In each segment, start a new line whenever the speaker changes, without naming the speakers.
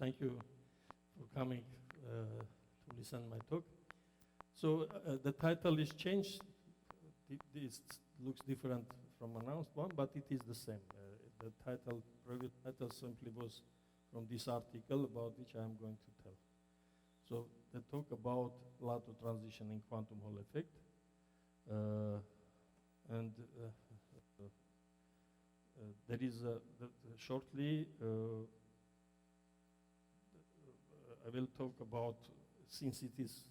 Thank you for coming to listen my talk. So the title is changed. This looks different from announced one, but it is the same. The title, previous title simply was from this article about which I am going to tell. So the talk about plateau transition in quantum Hall effect. There is shortly I will talk about, since it is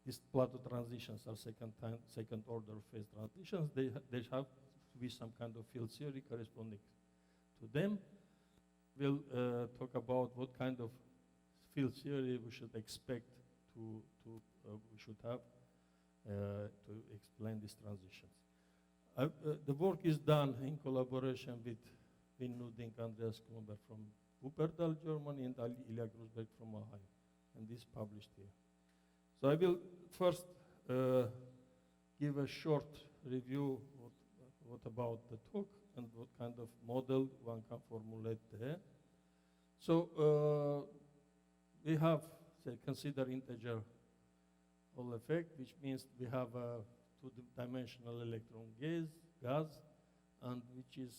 these plateau transitions are second order phase transitions, they have to be some kind of field theory corresponding to them. We'll talk about what kind of field theory we should expect we should have to explain these transitions. The work is done in collaboration with Wim Nuding, Andreas Kronberg from Wuppertal, Germany, and Ilya Grusberg from Ohio, and this published here. So I will first give a short review what about the talk and what kind of model one can formulate there. So we have, say, consider integer Hall effect, which means we have a two-dimensional electron gas, and which is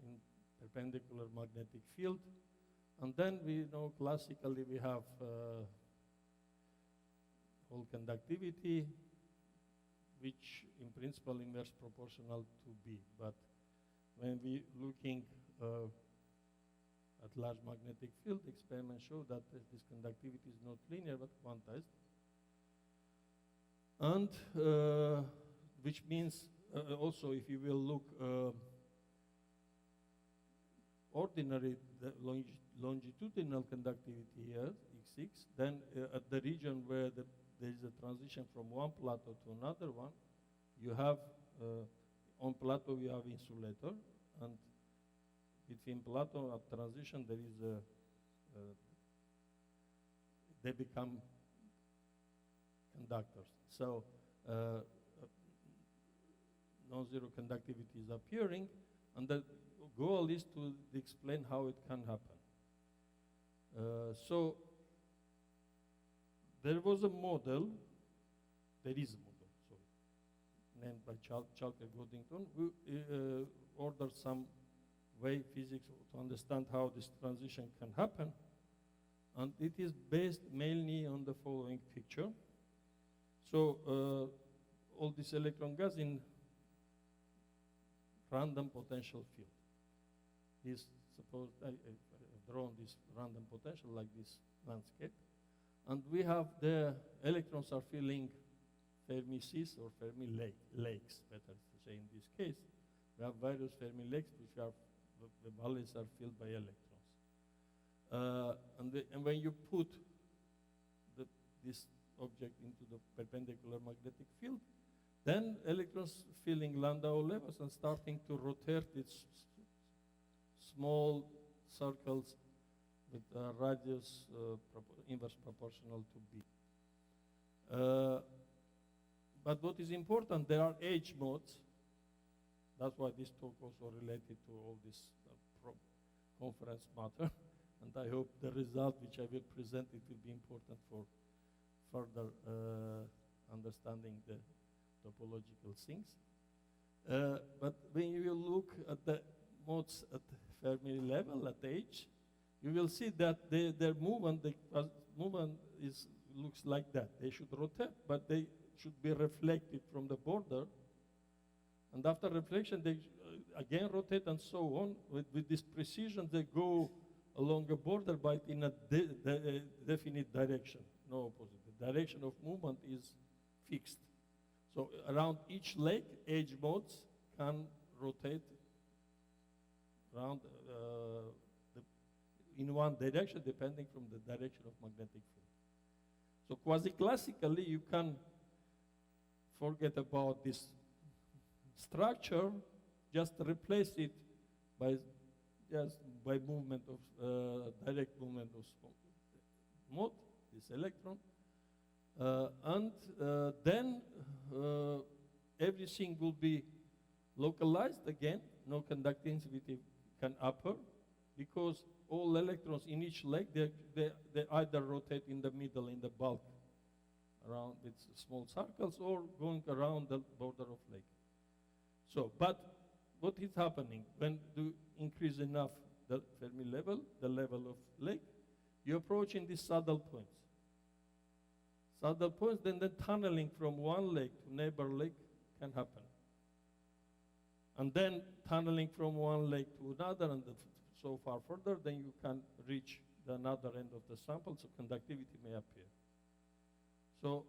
in perpendicular magnetic field. And then we know classically we have Hall conductivity, which in principle inverse proportional to B. But when we looking at large magnetic field, experiments show that this conductivity is not linear but quantized. And which means also if you will look ordinary longitudinal conductivity here, X6, then at the region where there is a transition from one plateau to another one, you have, on plateau you have insulator, and between plateau and transition there is they become conductors. So non-zero conductivity is appearing, and the goal is to explain how it can happen. So there was a model, there is a model, sorry, named by Chalker-Goddington, who ordered some way physics to understand how this transition can happen, and it is based mainly on the following picture. So all this electron gas in random potential field. This, suppose I've drawn this random potential like this landscape, and we have the electrons are filling Fermi seas or Fermi lakes, better to say in this case. We have various Fermi lakes which are, the valleys are filled by electrons. And when you put this object into the perpendicular magnetic field, then electrons filling Landau levels and starting to rotate its small circles with a radius inverse proportional to B. But what is important, there are H modes. That's why this talk also related to all this conference matter. And I hope the result which I will present, it will be important for further understanding the topological things. But when you look at the modes at Fermi level, at H, you will see that their movement, looks like that. They should rotate, but they should be reflected from the border. And after reflection, they again rotate and so on. With this precision, they go along a border, but in a definite direction, no opposite. The direction of movement is fixed. So around each lake, H modes can rotate around in one direction, depending from the direction of magnetic field. So quasi-classically, you can forget about this structure, just replace it by movement of direct movement of mode, this electron, and then everything will be localized again. No conductivity can upper, because all electrons in each leg, they either rotate in the middle, in the bulk, around with small circles, or going around the border of leg. So, but what is happening when you increase enough the Fermi level, the level of leg, you're approaching these saddle points. Saddle points, then the tunneling from one leg to neighbor leg can happen. And then tunneling from one leg to another, and so far further, then you can reach the another end of the sample, so conductivity may appear. So,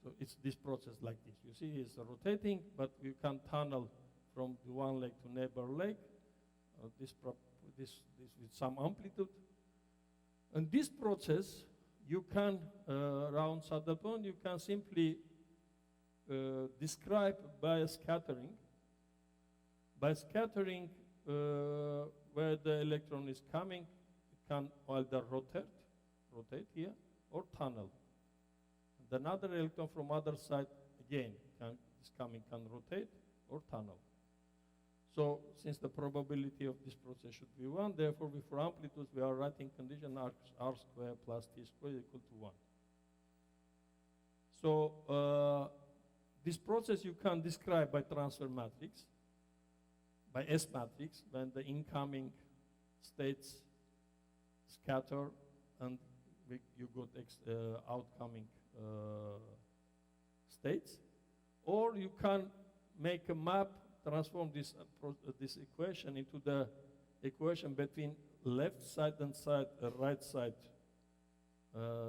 so it's this process like this. You see it's rotating, but you can tunnel from the one leg to neighbor leg, this with some amplitude. And this process, you can, around saddle point, you can simply describe by scattering. By scattering where the electron is coming, it can either rotate here, or tunnel. And another electron from other side, again, is coming, can rotate or tunnel. So since the probability of this process should be 1, therefore for amplitudes we are writing condition r squared plus t squared equal to 1. So this process you can describe by transfer matrix, by S matrix, when the incoming states scatter and you got outcoming states. Or you can make a map, transform this equation into the equation between left side and right side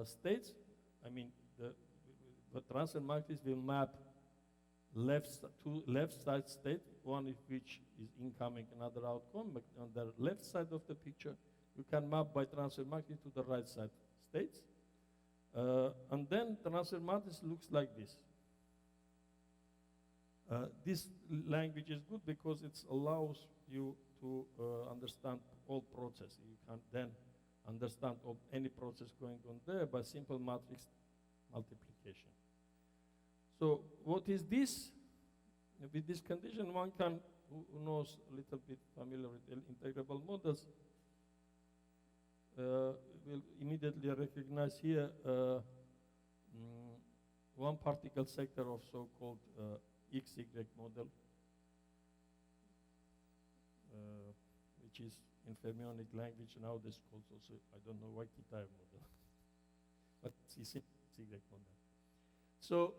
states. I mean, the transfer matrix will map two left side states, one of which is incoming, another outcome. But on the left side of the picture, you can map by transfer matrix to the right side states. And then transfer matrix looks like this. This language is good because it allows you to understand all processes. You can then understand any process going on there by simple matrix multiplication. So what is this? With this condition, one can, who knows a little bit familiar with integrable models, will immediately recognize here one particle sector of so-called XY model, which is in fermionic language nowadays called also, I don't know, Waikita model, but it's XY model. So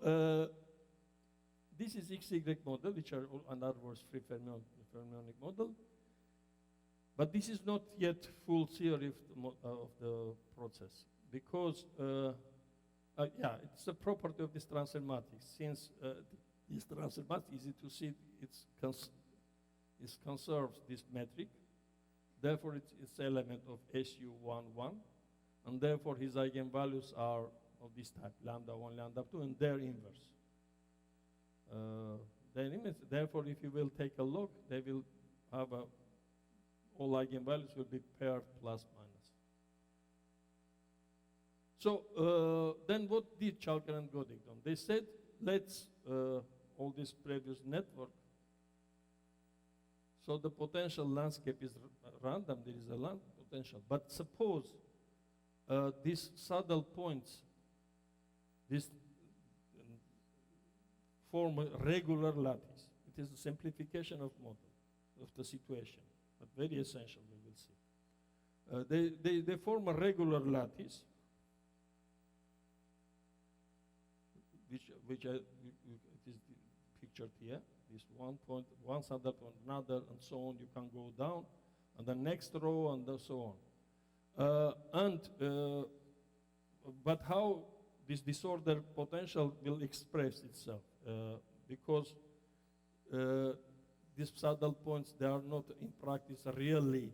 this is XY model, which are, in other words, free fermionic model. But this is not yet full theory of the process, because it's a property of this transfer matrix. Since this transfer matrix, easy to see, it conserves this metric. Therefore, it's element of SU11, and therefore his eigenvalues are of this type, lambda 1, lambda 2, and their inverse. Therefore, if you will take a look, they will have all eigenvalues will be paired plus minus. So then what did Chalker and Godig do? They said, let's all this previous network, so the potential landscape is random, there is a potential. But suppose these saddle points, this form a regular lattice. It is a simplification of model, of the situation, but very essential, we will see. They form a regular lattice, which it is pictured here. This one point, one saddle point, another, and so on. You can go down, and the next row, and so on. But how this disordered potential will express itself? Because these saddle points, they are not in practice really,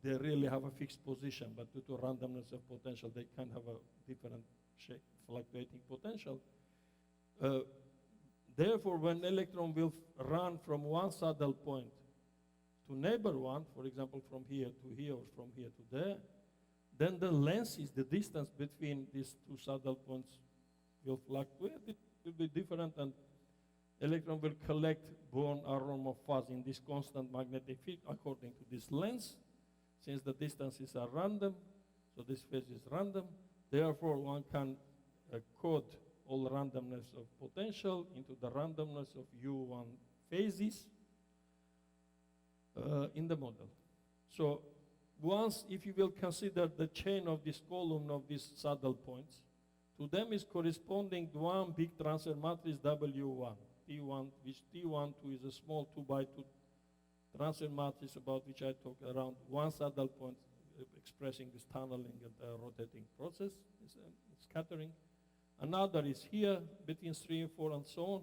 they really have a fixed position, but due to randomness of potential, they can have a different shape, fluctuating potential. Therefore, when electron will run from one saddle point to neighbor one, for example, from here to here or from here to there, then the length is the distance between these two saddle points will fluctuate. It will be different, and Electron will collect Born Aharonov fuzz in this constant magnetic field according to this length. Since the distances are random, so this phase is random, therefore one can code all randomness of potential into the randomness of U1 phases in the model. So once, if you will consider the chain of this column of these saddle points, to them is corresponding one big transfer matrix W1, T1, which T12 is a small 2 by 2 transfer matrix about which I talk around one saddle point expressing this tunneling and rotating process, scattering. Another is here between 3 and 4 and so on.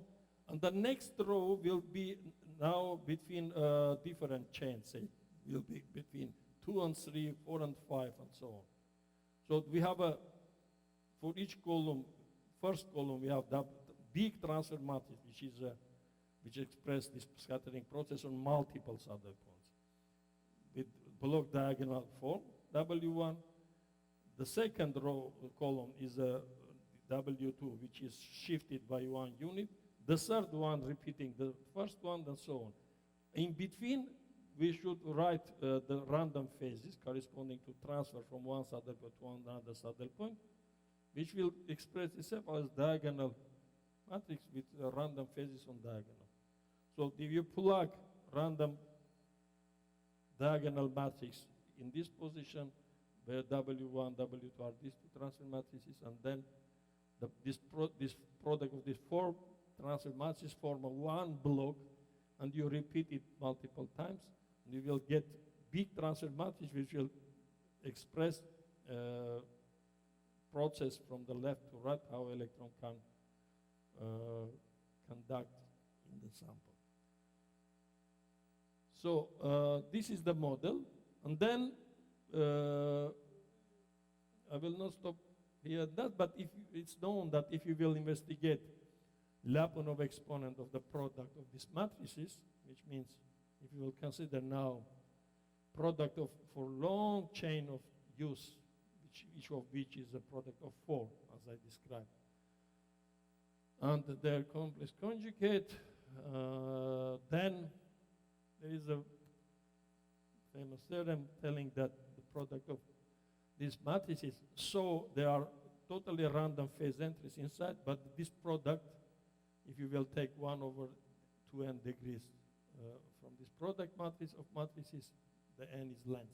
And the next row will be now between different chains, say, will be between 2 and 3, 4 and 5 and so on. So we have for each column, first column we have that big transfer matrix, which expresses this scattering process on multiple saddle points with block diagonal form, W1. The second row column is W2, which is shifted by 1 unit. The third one repeating the first one, and so on. In between, we should write the random phases corresponding to transfer from one saddle point to another saddle point, which will express itself as diagonal matrix with random phases on diagonal. So if you plug random diagonal matrix in this position, where W1, W2 are these two transfer matrices, and then this product of these four transfer matrices form a one block, and you repeat it multiple times, and you will get big transfer matrix which will express process from the left to right, how electron can conduct in the sample. So this is the model, and then I will not stop here at that, but if it's known that if you will investigate Lyapunov exponent of the product of these matrices, which means if you will consider now product of for long chain of use, each of which is a product of 4, as I described, and their complex conjugate, then there is a famous theorem telling that the product of these matrices, so there are totally random phase entries inside, but this product, if you will take 1 over 2n degrees from this product matrix of matrices, the n is length.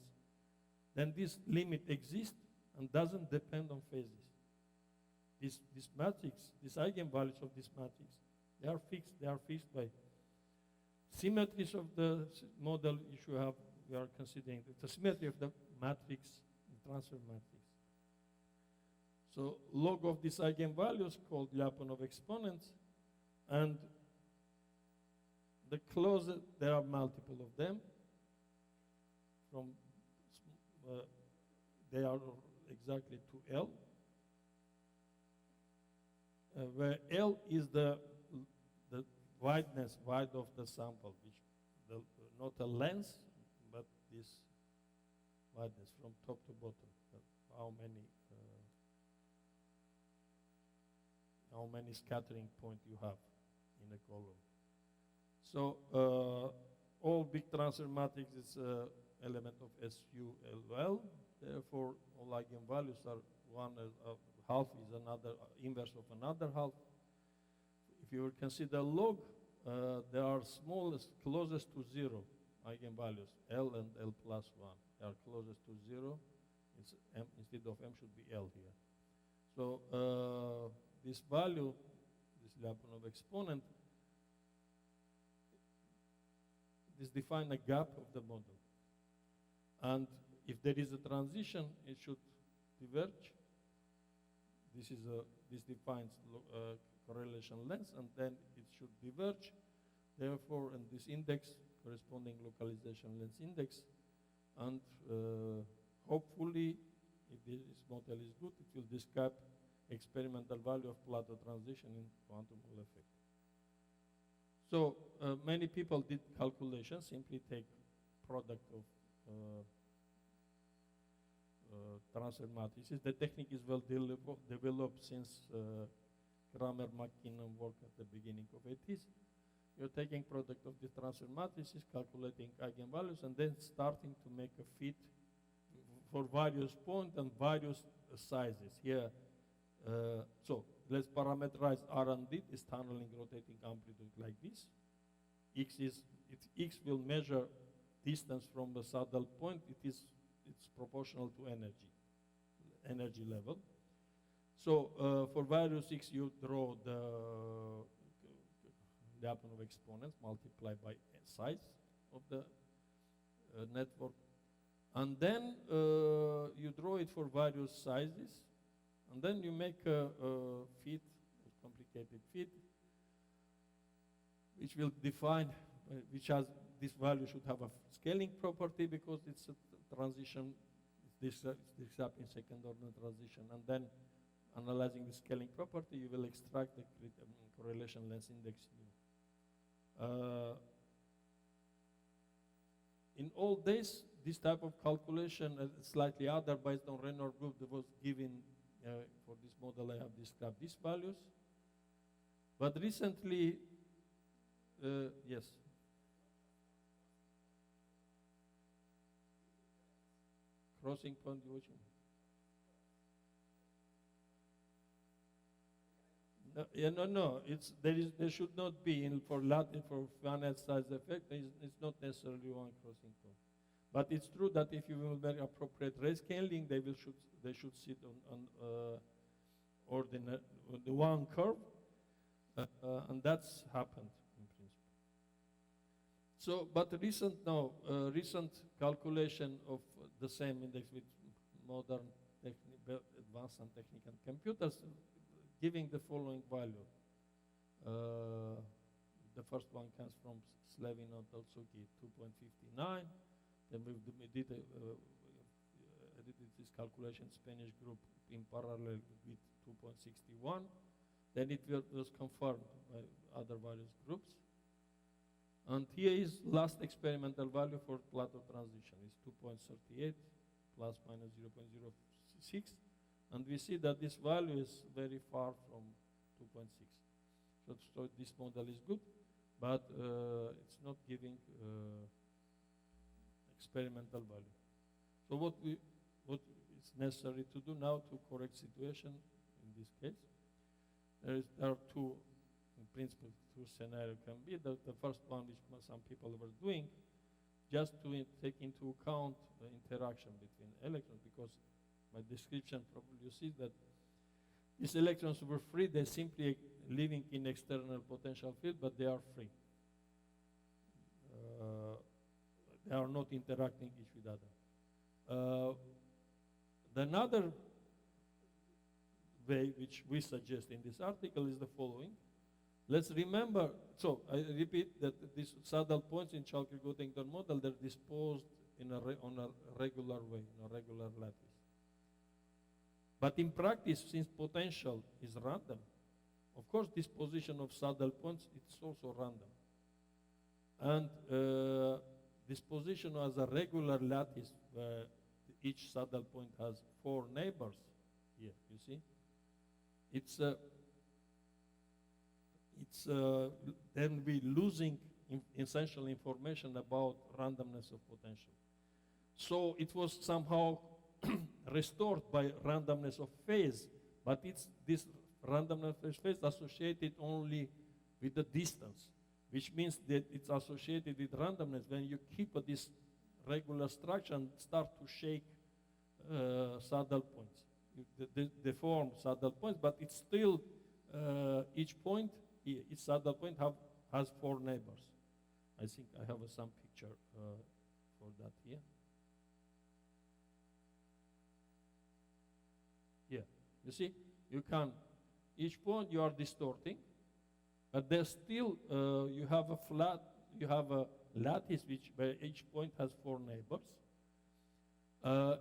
Then this limit exists and doesn't depend on phases. This matrix, these eigenvalues of this matrix, they are fixed by symmetries of the model you have. We are considering the symmetry of the matrix, the transfer matrix. So log of these eigenvalues called Lyapunov exponents, and the closer, there are multiple of them. From they are exactly to L, where L is the wideness, wide of the sample, which not a length, but this wideness from top to bottom. How many scattering points you have in a column. So all big transfer matrix is element of SULL. Therefore, all eigenvalues are one half is another inverse of another half. If you consider log, there are smallest, closest to 0 eigenvalues, L and L plus 1. They are closest to 0. It's M, instead of M should be L here. So this value, this Lyapunov exponent, this defines a gap of the model. And if there is a transition, it should diverge. This defines correlation length, and then it should diverge. Therefore, in this index, corresponding localization length index, and hopefully, if this model is good, it will describe experimental value of plateau transition in quantum Hall effect. So many people did calculations, simply take product of transfer matrices. The technique is well developed since Kramer-McKinnon work at the beginning of 80s. you're taking product of the transfer matrices, calculating eigenvalues, and then starting to make a fit for various points and various sizes. Here, so let's parameterize R and D, this tunneling rotating amplitude like this. X will measure distance from the saddle point. It's proportional to energy level. So for various X, you draw the Lyapunov exponents multiplied by size of the network. And then you draw it for various sizes. And then you make a fit, a complicated fit, which will define, this value should have a scaling property because it's a transition, this up in second order transition. And then analyzing the scaling property, you will extract the correlation length index nu. In all this type of calculation, slightly other based on Renor group that was given for this model, I have described these values. But recently, yes. Crossing point, what you mean? No. There should not be for Latin for finite size effect. It's not necessarily one crossing point. But it's true that if you will make appropriate rescaling, they should sit on the one curve, and that's happened in principle. So, but recent calculation of the same index with modern advanced and technical computers, giving the following value. The first one comes from Slevin and Totsuki, 2.59. Then we did this calculation Spanish group in parallel with 2.61. Then it was confirmed by other various groups. And here is last experimental value for plateau transition. It's 2.38 plus minus 0.06. And we see that this value is very far from 2.6. So this model is good, but it's not giving experimental value. So what is necessary to do now to correct situation in this case? There are two, in principle, two scenarios can be. The first one, which some people were doing, just to take into account the interaction between electrons, because my description probably you see that these electrons were free. They're simply living in external potential field, but they are free. They are not interacting each with other. Another way which we suggest in this article is the following. Let's remember, so I repeat that these saddle points in Chalky-Gottington model, they're disposed on a regular way, in a regular lattice. But in practice, since potential is random, of course, this position of saddle points, it's also random. And this position as a regular lattice, where each saddle point has 4 neighbors here, you see? It's then we losing essential information about randomness of potential. So it was somehow restored by randomness of phase, but it's this randomness of phase associated only with the distance, which means that it's associated with randomness when you keep this regular structure and start to shake saddle points. They form saddle points, but it's still each point, each saddle point has 4 neighbors. I think I have some picture for that here. Here, you see, you can, each point you are distorting, but there's still, you have a lattice where each point has 4 neighbors.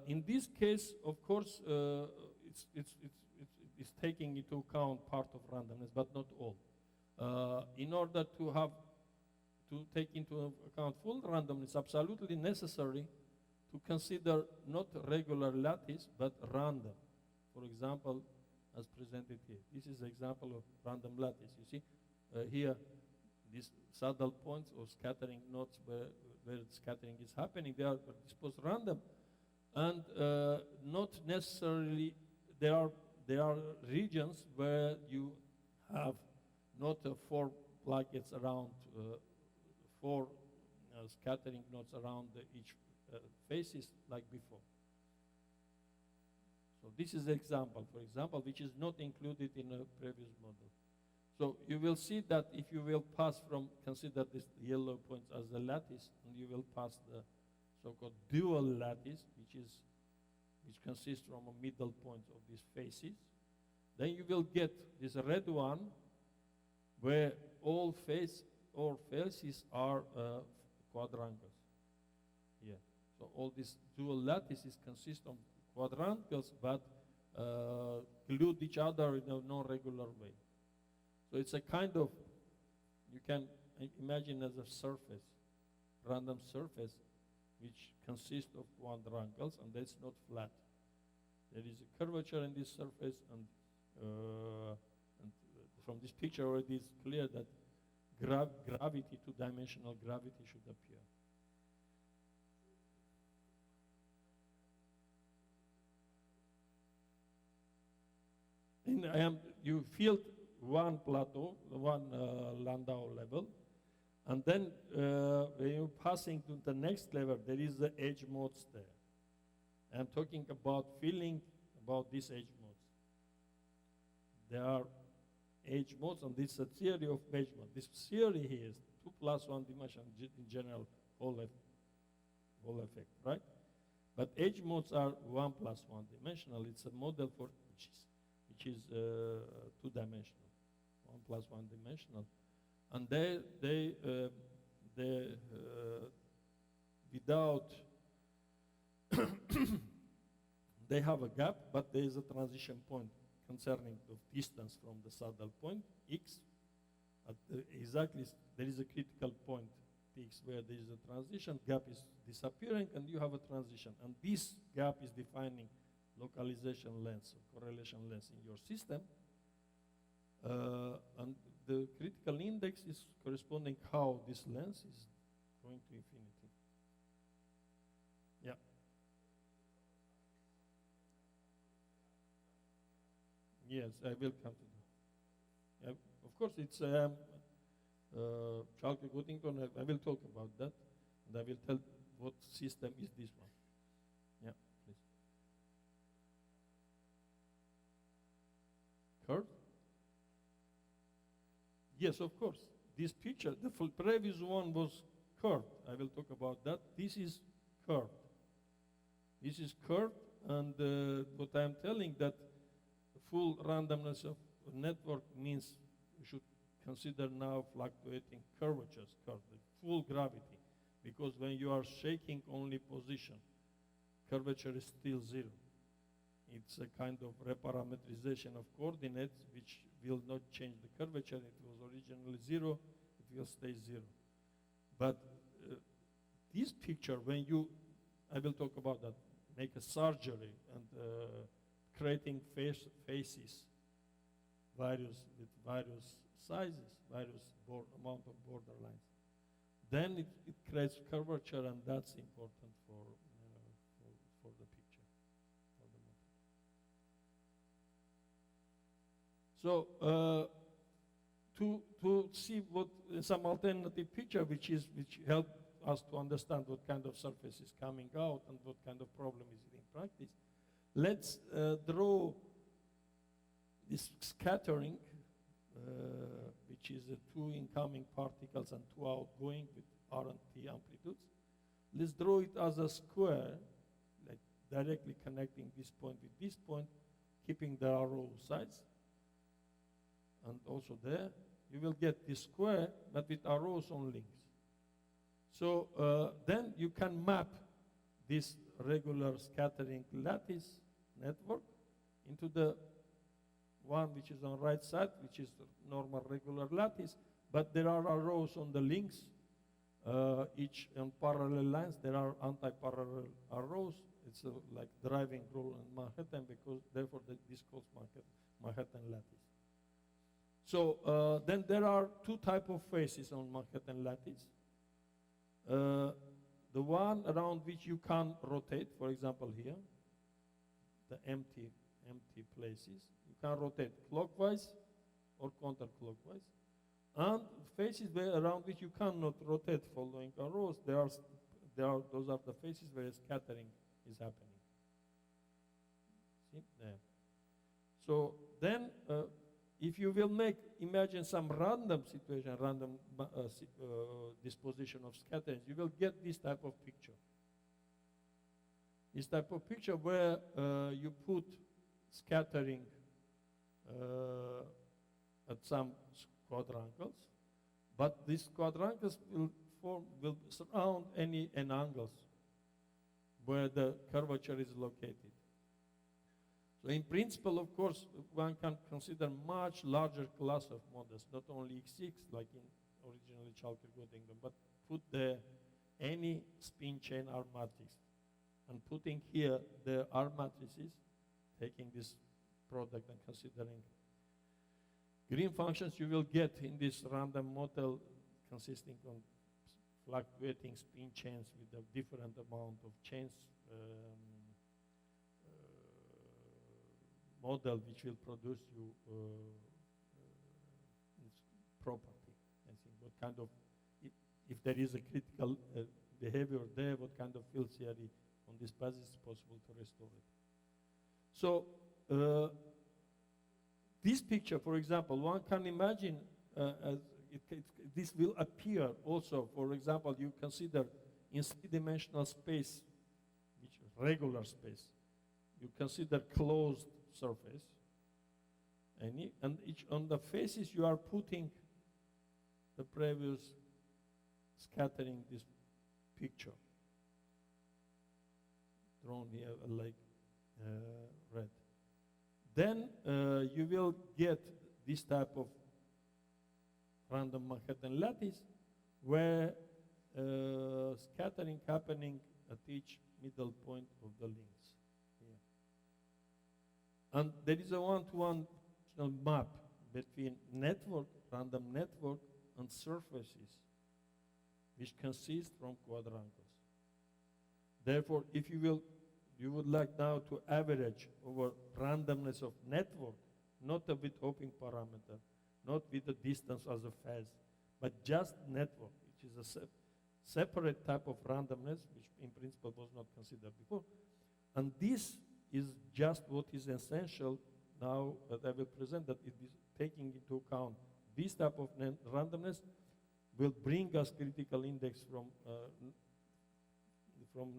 In this case, of course, it's taking into account part of randomness, but not all. In order to take into account full randomness, absolutely necessary to consider not regular lattice, but random. For example, as presented here. This is an example of random lattice. You see, here these saddle points or scattering nodes where scattering is happening, they are disposed random. And not necessarily, there are regions where you have not 4 plackets around, 4 scattering nodes around each faces like before. So this is an example, for example, which is not included in a previous model. So you will see that if you will pass from, consider this yellow point as the lattice, and you will pass the so-called dual lattice, which consists from a middle point of these faces, then you will get this red one where all faces are quadrangles. Yeah. So all these dual lattices consist of quadrangles, but glued each other in a non-regular way. So it's a kind of, you can imagine as a surface, random surface, which consists of quadrangles, and that's not flat. There is a curvature in this surface, and from this picture already it's clear that gravity, two-dimensional gravity should appear. You filled one plateau, one Landau level, and then when you're passing to the next level, there is the edge modes there. I'm talking about feeling about these edge modes. There are edge modes, and this is a theory of edge mode. This theory here is 2 plus 1 dimension in general whole effect, right? But edge modes are 1 plus 1 dimensional. It's a model for which is 2-dimensional, 1 plus 1 dimensional, and they without they have a gap, but there is a transition point concerning the distance from the saddle point x. Exactly, there is a critical point x where there is a transition, gap is disappearing, and you have a transition, and this gap is defining localization length or correlation length in your system, and the critical index is corresponding how this length is going to infinity. Yeah. Yes, I will come to that. Yeah, of course, it's Chalke-Goddington. I will talk about that, and I will tell what system is this one. Yeah, please. Curved? Yes, of course. This picture, the previous one was curved. I will talk about that. This is curved. This is curved, and what I am telling that full randomness of network means you should consider now fluctuating curvatures, full gravity, because when you are shaking only position, curvature is still 0. It's a kind of reparametrization of coordinates which will not change the curvature. It was originally 0, it will stay 0. But this picture, when you, I will talk about that, make a surgery and creating faces, with various sizes, various amount of border lines. Then it creates curvature, and that's important for the picture, for the model. So to see what some alternative picture which help us to understand what kind of surface is coming out and what kind of problem is it in practice. Let's draw this scattering, which is 2 incoming particles and 2 outgoing with R and T amplitudes. Let's draw it as a square, like directly connecting this point with this point, keeping the arrow sides. And also there, you will get this square, but with arrows on links. So then you can map this regular scattering lattice network into the one which is on the right side, which is the normal regular lattice, but there are arrows on the links, each on parallel lines. There are anti-parallel arrows. It's like driving rule in Manhattan, because therefore this calls Manhattan lattice. So then there are two types of faces on Manhattan lattice. The one around which you can rotate, for example here, the empty places, you can rotate clockwise or counterclockwise. And faces around which you cannot rotate following arrows, those are the faces where scattering is happening. See there. So then, if you will imagine some random situation, random disposition of scattering, you will get this type of picture. This type of picture where you put scattering at some quadrangles, but these quadrangles will surround any angles where the curvature is located. So in principle, of course, one can consider much larger class of models, not only X6 like in originally Chalker-Göttingen, but put any spin chain R matrix. And putting here the R matrices, taking this product and considering green functions, you will get in this random model consisting of fluctuating spin chains with a different amount of chains model which will produce you its property. I think what kind of, if there is a critical behavior there, what kind of field theory on this basis is possible to restore it. So this picture, for example, one can imagine this will appear also. For example, you consider in three-dimensional space, which is regular space, you consider closed surface, and on the faces you are putting the previous scattering this picture drawn here like red. Then you will get this type of random Manhattan lattice where scattering happening at each middle point of the links. And there is a one-to-one map between network, random network, and surfaces, which consist from quadrangles. Therefore, if you would like now to average over randomness of network, not with hopping parameter, not with the distance as a phase, but just network, which is a separate type of randomness, which in principle was not considered before. And this is just what is essential now that I will present, that it is taking into account this type of randomness will bring us critical index from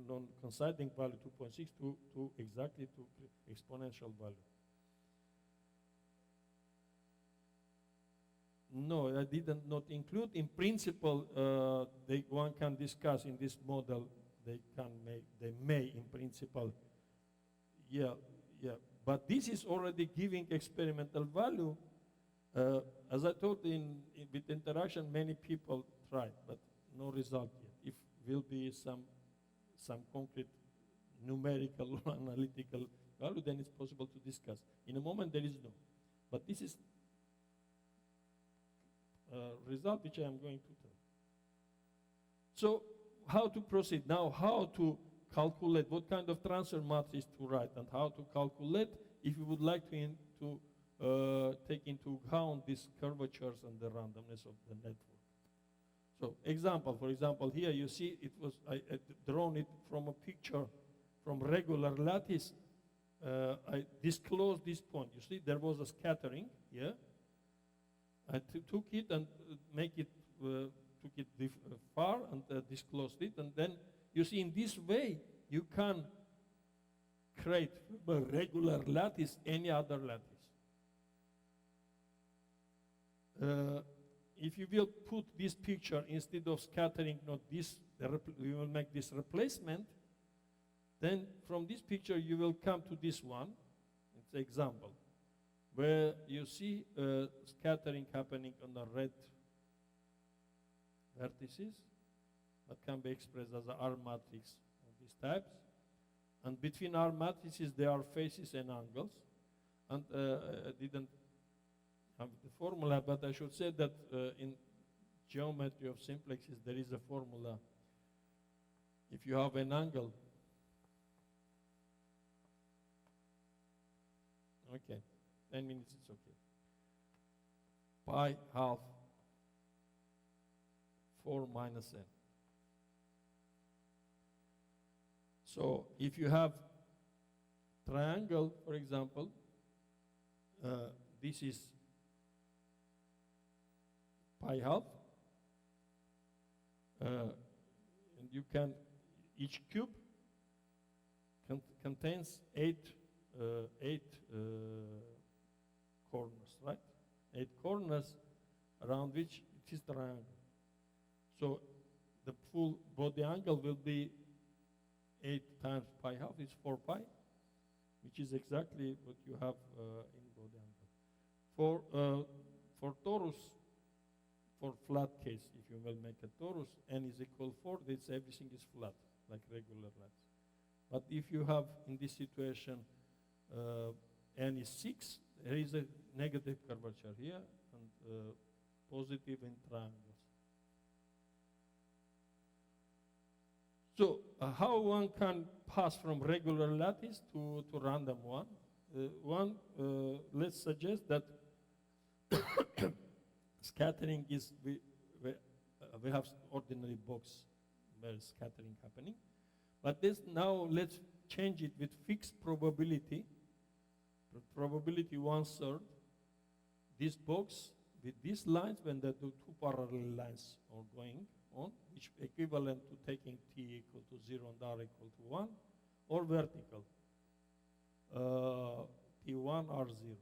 non-coinciding value 2.6 to exactly to exponential value. No, I didn't not include. In principle, one can discuss in this model. They may in principle. Yeah. But this is already giving experimental value. As I told with interaction, many people tried, but no result yet. If will be some concrete numerical or analytical value, then it's possible to discuss. In a moment, there is no. But this is result which I am going to tell. So how to proceed now? How to calculate what kind of transfer matrix to write, and how to calculate if you would like to take into account these curvatures and the randomness of the network. So for example, here you see I drawn it from a picture from regular lattice. I disclosed this point. You see there was a scattering here. I took it and took it far and disclosed it, and then you see in this way you can create a regular lattice, any other lattice. If you will put this picture instead of scattering, not this, we will make this replacement, then from this picture you will come to this one. It's an example where you see scattering happening on the red vertices that can be expressed as an R matrix of these types. And between R matrices there are faces and angles. And I didn't have the formula, but I should say that in geometry of simplexes, there is a formula. If you have an angle, okay, 10 minutes is okay. Pi half 4 minus n. So if you have triangle, for example, this is pi half, and you can, each cube contains eight corners, right? 8 corners around which it is triangle. So the full body angle will be 8 times pi half is 4 pi, which is exactly what you have in body angle. For torus, for flat case, if you will make a torus, n is equal 4, this everything is flat, like regular lines. But if you have, in this situation, n is 6, there is a negative curvature here, and positive in triangles. So how one can pass from regular lattice to random one? Let's suggest that scattering is, we have ordinary box where scattering happening. But this now let's change it with fixed probability. Probability 1/3. This box with these lines, when the two parallel lines are going on, which equivalent to taking t equal to 0 and r equal to 1, or vertical, t1, r0.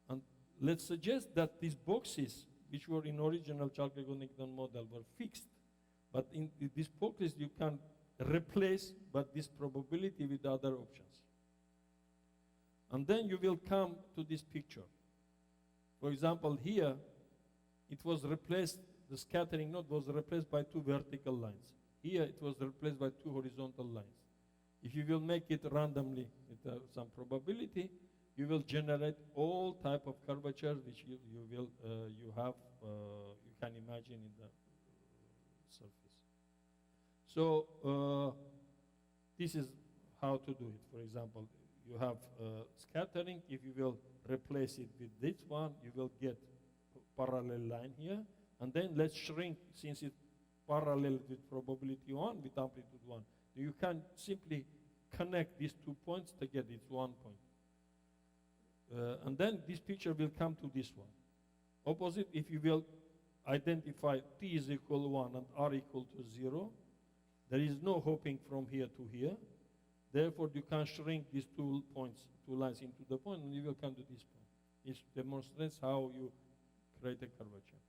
And let's suggest that these boxes, which were in original Chalkagonic-Newton model, were fixed. But in these boxes, you can replace but this probability with other options. And then you will come to this picture. For example, here, it was replaced, the scattering node was replaced by 2 vertical lines. Here, it was replaced by 2 horizontal lines. If you will make it randomly with some probability, you will generate all type of curvatures which you can imagine in the surface. So this is how to do it. For example, you have scattering. If you will replace it with this one, you will get parallel line here. And then let's shrink, since it's parallel with probability 1, with amplitude 1. You can simply connect these 2 points together. It's 1 point. And then this picture will come to this one. Opposite, if you will identify t is equal 1 and r equal to 0, there is no hopping from here to here. Therefore, you can shrink these 2 points, 2 lines into the point, and you will come to this point. It demonstrates how you create a curvature.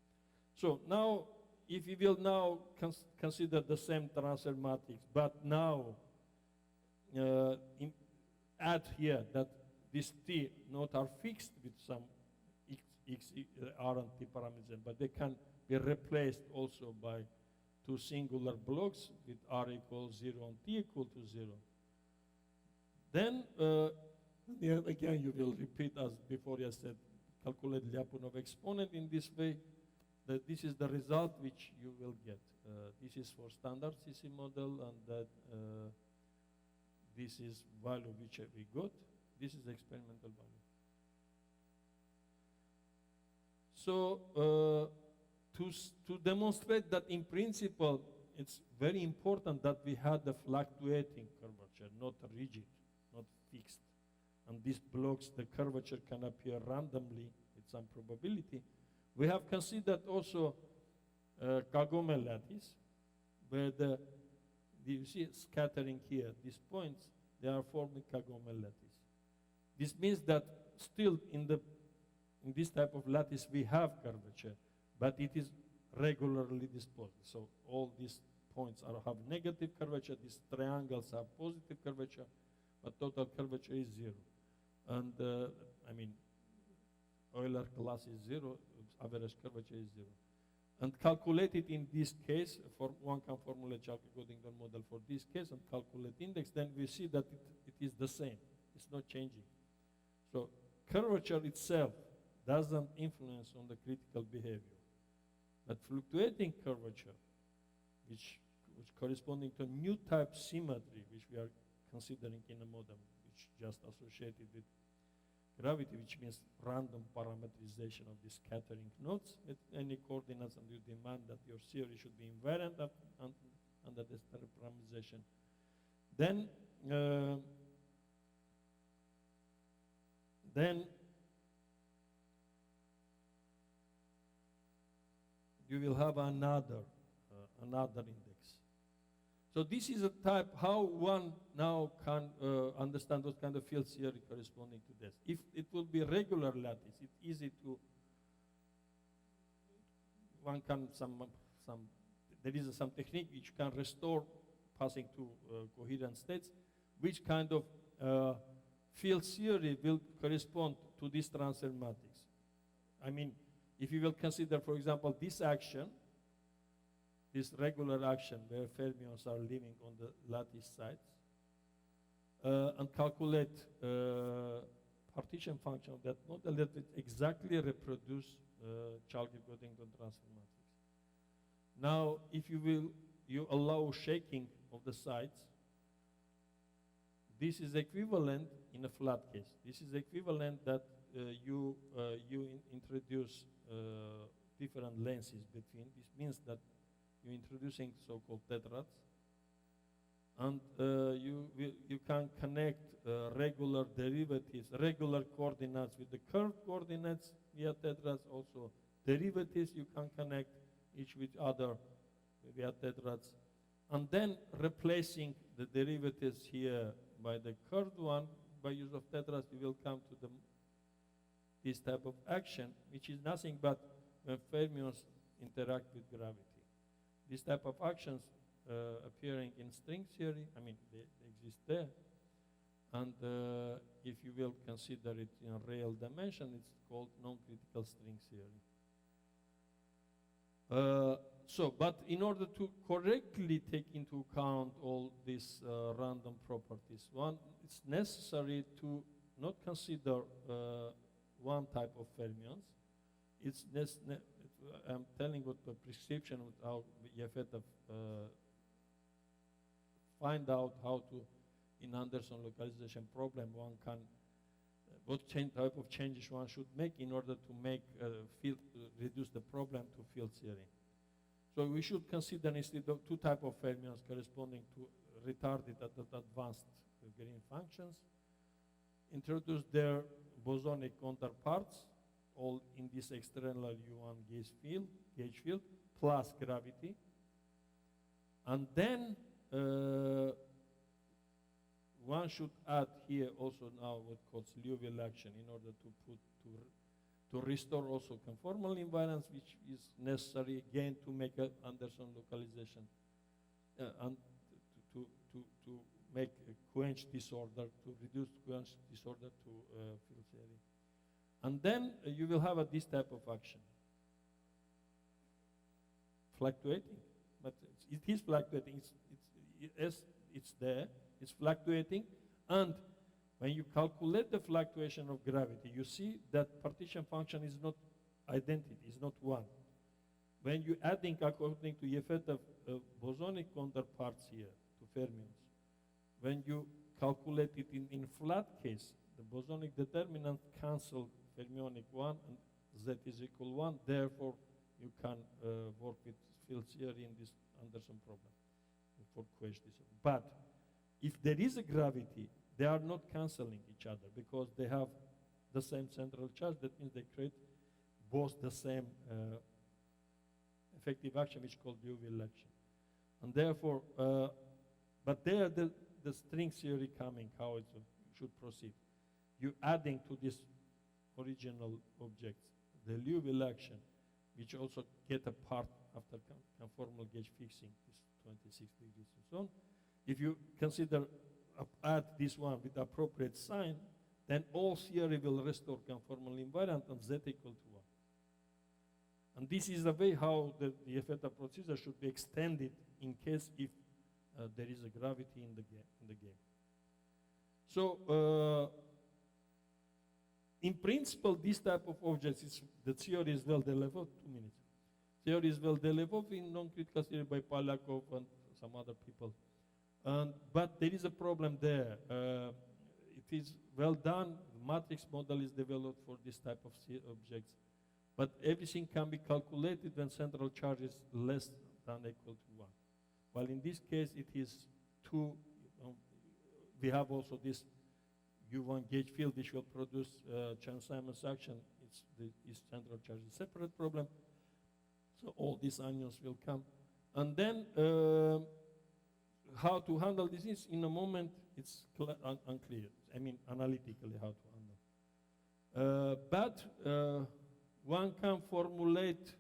So now, if you will now consider the same transfer matrix, but now add here that these t not are fixed with some x, r, and t parameters, but they can be replaced also by 2 singular blocks with r equals 0 and t equal to 0. Then, again, you will repeat as before I said, calculate Lyapunov exponent in this way. That this is the result which you will get. This is for standard CC model, and that this is value which we got. This is the experimental value. So to demonstrate that in principle, it's very important that we had the fluctuating curvature, not rigid, not fixed. And these blocks, the curvature can appear randomly with some probability. We have considered also Kagome lattice, where you see scattering here, these points, they are forming Kagome lattice. This means that still in this type of lattice we have curvature, but it is regularly disposed. So all these points have negative curvature, these triangles have positive curvature, but total curvature is 0. And I mean, Euler class is 0, average curvature is 0. And calculated in this case, one can formulate Chalkagonic-Newton model for this case and calculate index, then we see that it is the same. It's not changing. So curvature itself, doesn't influence on the critical behavior. But fluctuating curvature, which corresponding to new type symmetry, which we are considering in a model, which just associated with gravity, which means random parameterization of the scattering nodes with any coordinates, and you demand that your theory should be invariant under this parameterization. Then you will have another index. So this is a type how one now can understand what kind of field theory corresponding to this. If it will be regular lattice, it's easy to, one can there is some technique which can restore passing to coherent states, which kind of field theory will correspond to this transfer matrix. I mean, if you will consider, for example, this action, this regular action where fermions are living on the lattice sites, and calculate partition function of that model that it exactly reproduce Chalky-Goddington transfer matrix. Now, if you allow shaking of the sites, this is equivalent in a flat case. This is equivalent that you introduce different lenses between. This means that you're introducing so-called tetrads, and you can connect regular derivatives, regular coordinates with the curved coordinates via tetrads. Also, derivatives you can connect each with other via tetrads, and then replacing the derivatives here by the curved one by use of tetrads, you will come to this type of action, which is nothing but when fermions interact with gravity. This type of actions appearing in string theory, I mean, they exist there. And if you will consider it in real dimension, it's called non-critical string theory. But in order to correctly take into account all these random properties, it's necessary to not consider one type of fermions. I'm telling what the prescription of how Yefetov find out how to, in Anderson localization problem, one can, what type of changes one should make in order to make reduce the problem to field theory. So we should consider instead of two types of fermions corresponding to retarded at advanced Green functions, introduce their bosonic counterparts, all in this external U1 gauge field, plus gravity. And then one should add here also now what calls Liouville action in order to restore also conformal invariance, which is necessary again to make an Anderson localization and to make a quenched disorder, to reduce quenched disorder to field theory. And then you will have this type of action. Fluctuating, but it is fluctuating. It's there, it's fluctuating, and when you calculate the fluctuation of gravity, you see that partition function is not identity, is not one. When you're adding according to Yefetov bosonic counterparts here to fermions, when you calculate it in flat case, the bosonic determinant cancel fermionic 1 and z is equal 1, therefore you can work with field theory in this Anderson problem for quench disorder. But if there is a gravity, they are not canceling each other because they have the same central charge. That means they create both the same effective action, which is called Liouville action. And therefore, but there the string theory coming, how it should proceed. You adding to this original objects the Liouville action, which also get apart after conformal gauge fixing, this 26 degrees and so on. If you consider add this one with appropriate sign, then all theory will restore conformal invariant and z equal to 1. And this is the way how the Yefetov procedure should be extended in case if there is a gravity in the game. So in principle, this type of objects, the theory is well developed. 2 minutes. Theory is well developed in non-critical theory by Polyakov and some other people. But there is a problem there. It is well done. The matrix model is developed for this type of objects. But everything can be calculated when central charge is less than or equal to 1. While in this case, it is 2. We have also this U1 gauge field which will produce Chern-Simons action. Its central charge is a separate problem. So all these onions will come. And then how to handle this is, in a moment, it's unclear. I mean, analytically how to handle. But one can formulate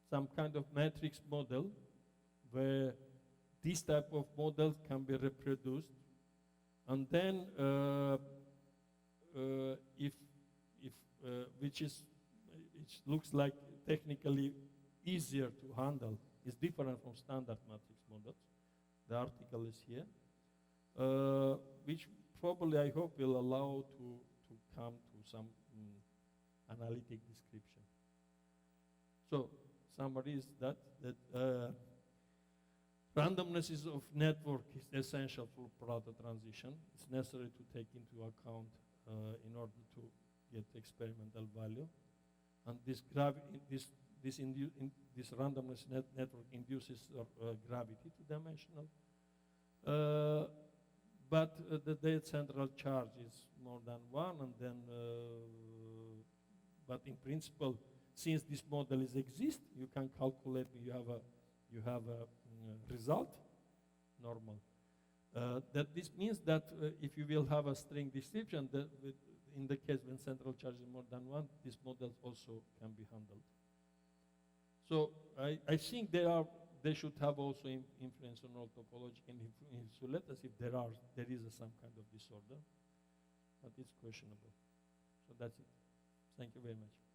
some kind of matrix model where this type of model can be reproduced. And then, which looks like technically easier to handle, is different from standard matrix models. The article is here, which probably I hope will allow to come to some analytic description. So, summary is that randomness of network is essential for Plateau transition. It's necessary to take into account in order to get experimental value. And this randomness network induces gravity two-dimensional. But the central charge is more than 1, and then, but in principle, since this model exists, you can calculate. You have a result, normal. That this means that if you will have a string description, in the case when central charge is more than 1, this model also can be handled. So I think they should have also influence on all topology and insulators if there is some kind of disorder, but it's questionable. So that's it. Thank you very much.